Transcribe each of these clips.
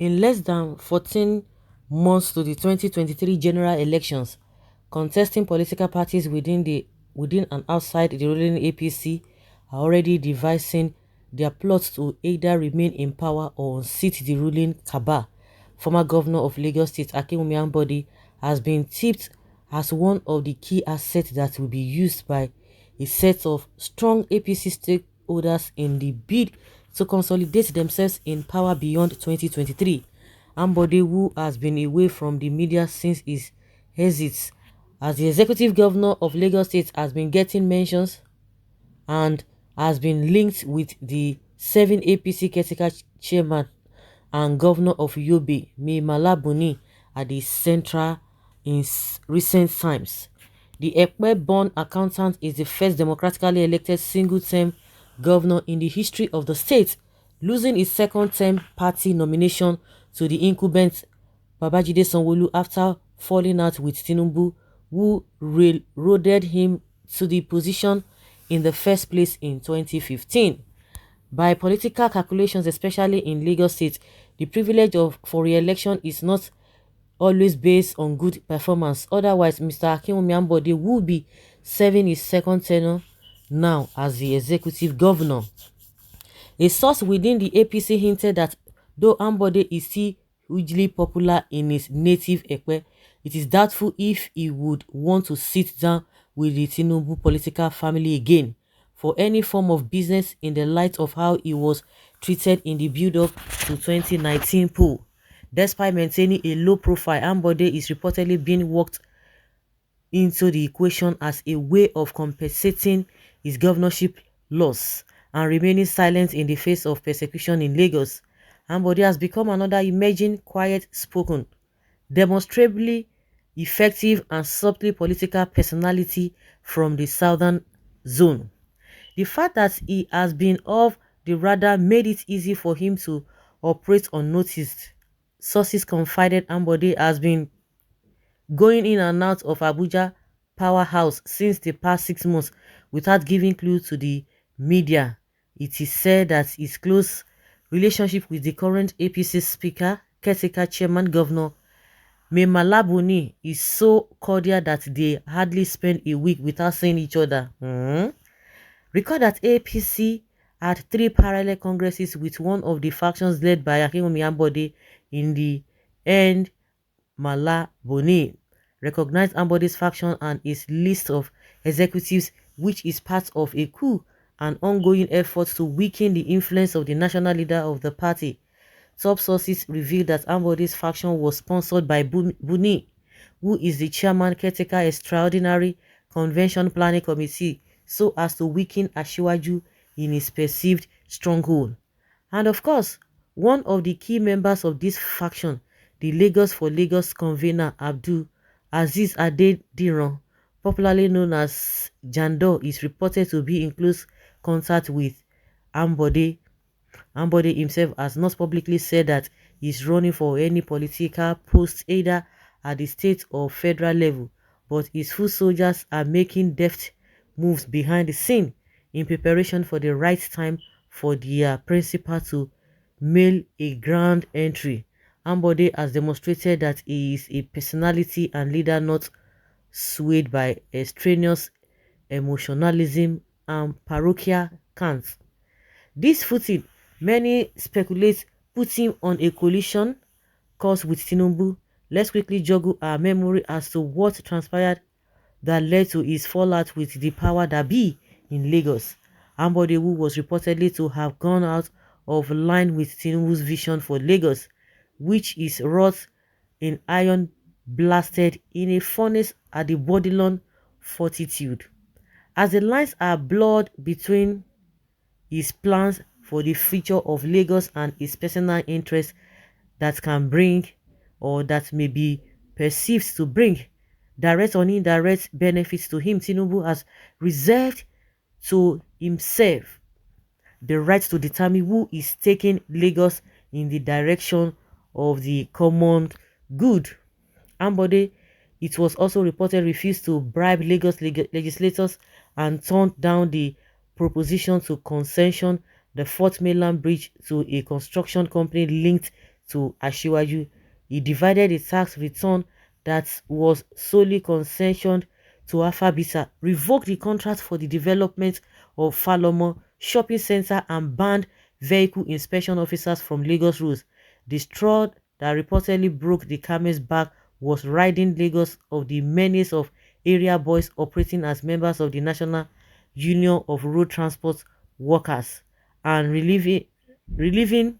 In less than 14 months to the 2023 general elections, contesting political parties within and outside the ruling APC are already devising their plots to either remain in power or unseat the ruling cabal. Former Governor of Lagos State Akinwumi Ambode has been tipped as one of the key assets that will be used by a set of strong APC stakeholders in the bid to consolidate themselves in power beyond 2023. Ambode, who has been away from the media since his exit as the executive governor of Lagos State, has been getting mentions and has been linked with the 7 APC caretaker chairman and governor of Yobe, Mai Mala Buni, at the central in recent times. The Ekpe-born accountant is the first democratically elected single-term governor in the history of the state, losing his second-term party nomination to the incumbent Babajide Sanwo-Olu after falling out with Tinubu, who railroaded him to the position in the first place in 2015. By political calculations, especially in Lagos State, the privilege for re-election is not always based on good performance. Otherwise, Mr. Akinwumi Ambode will be serving his second tenure now as the executive governor. A source within the APC hinted that though Ambode is still hugely popular in his native Ekpe, it is doubtful if he would want to sit down with the Tinubu political family again for any form of business in the light of how he was treated in the build-up to 2019 poll. Despite maintaining a low profile, Ambode is reportedly being worked into the equation as a way of compensating his governorship loss and remaining silent in the face of persecution in Lagos. Ambode has become another emerging, quiet-spoken, demonstrably effective and subtly political personality from the southern zone. The fact that he has been off the radar made it easy for him to operate unnoticed. Sources confided Ambode has been going in and out of Abuja powerhouse since the past 6 months without giving clue to the media. It is said that his close relationship with the current APC speaker, caretaker chairman governor Mai Mala Buni, is so cordial that they hardly spend a week without seeing each other. Recall that APC had 3 parallel congresses with one of the factions led by Akinwumi Ambode in the end. Mala Buni recognized Ambode's faction and his list of executives, which is part of a coup and ongoing effort to weaken the influence of the national leader of the party. Top sources revealed that Ambode's faction was sponsored by Buni, who is the chairman caretaker extraordinary convention planning committee, so as to weaken Asiwaju in his perceived stronghold. And of course, one of the key members of this faction, the Lagos for Lagos convener Abdul Aziz Adediran, popularly known as Jandor, is reported to be in close contact with Ambode. Ambode himself has not publicly said that he is running for any political post either at the state or federal level, but his foot soldiers are making deft moves behind the scene in preparation for the right time for their principal to mail a grand entry. Ambode has demonstrated that he is a personality and leader not swayed by extraneous emotionalism and parochial cant. This footing, many speculate, puts him on a coalition course with Tinubu. Let's quickly joggle our memory as to what transpired that led to his fallout with the power that be in Lagos. Ambode, who was reportedly to have gone out of line with Tinubu's vision for Lagos, which is wrought in iron blasted in a furnace at the Bodilon Fortitude. As the lines are blurred between his plans for the future of Lagos and his personal interests that can bring, or that may be perceived to bring, direct or indirect benefits to him, Tinubu has reserved to himself the right to determine who is taking Lagos in the direction of the common good. Ambode, it was also reported, refused to bribe Lagos legislators and turned down the proposition to concession the Fourth Mainland Bridge to a construction company linked to Ashiwaju. He divided the tax return that was solely concessioned to Alphabisa, revoked the contract for the development of Falomo shopping center, and banned vehicle inspection officers from Lagos roads. The straw that reportedly broke the camel's back was riding Lagos of the menace of area boys operating as members of the National Union of Road Transport Workers and relieving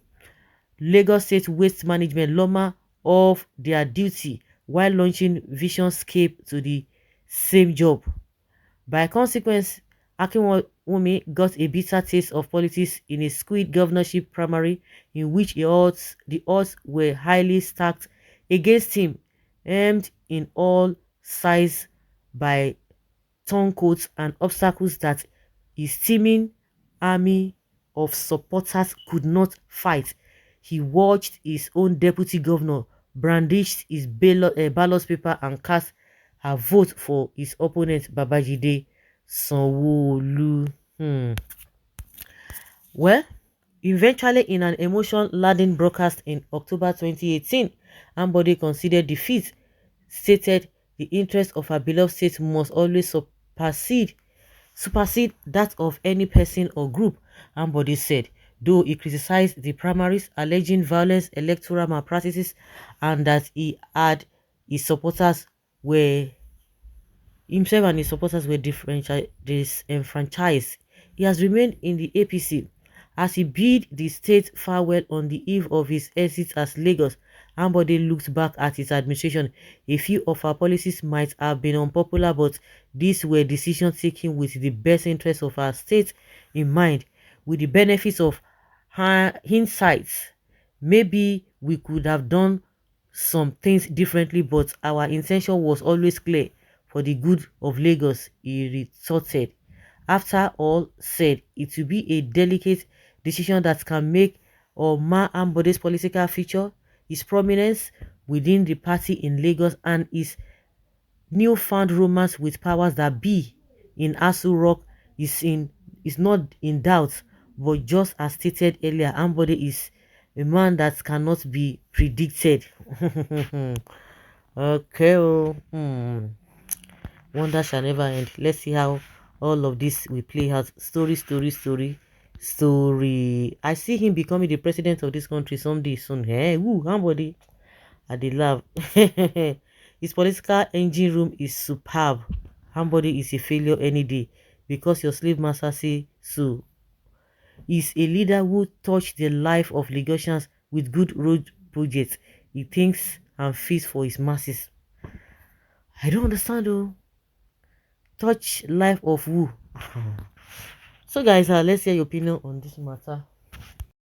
Lagos State Waste Management Loma of their duty while launching Visionscape to the same job. By consequence, Akinwumi got a bitter taste of politics in a squid governorship primary in which the odds were highly stacked against him, aimed in all sides by turncoats and obstacles that his teeming army of supporters could not fight. He watched his own deputy governor brandish his ballot paper and cast her vote for his opponent Babajide Sanwo-Olu. Well, eventually in an emotion-laden broadcast in October 2018, Ambode considered defeat, stated the interest of her beloved state must always supersede that of any person or group, Ambode said, though he criticized the primaries, alleging violence, electoral malpractices, and that his supporters were himself and his supporters were disenfranchised. He has remained in the APC as he bid the state farewell on the eve of his exit as Lagos. Ambode looked back at his administration. A few of our policies might have been unpopular, but these were decisions taken with the best interests of our state in mind. With the benefits of hindsight, maybe we could have done some things differently, but our intention was always clear for the good of Lagos, he retorted. After all said, it will be a delicate decision that can make or mar Ambode's political future, his prominence within the party in Lagos, and his newfound romance with powers that be in Asu Rock is not in doubt. But just as stated earlier, Ambode is a man that cannot be predicted. Okay. Wonder shall never end. Let's see how all of this will play out. Story, story, story, story. I see him becoming the president of this country someday soon. Hey, woo, somebody. I did love. His political engine room is superb. Somebody is a failure any day because your slave master say so. He's a leader who touched the life of Lagosians with good road projects. He thinks and feels for his masses. I don't understand though. Touch life of who? So guys, let's hear your opinion on this matter.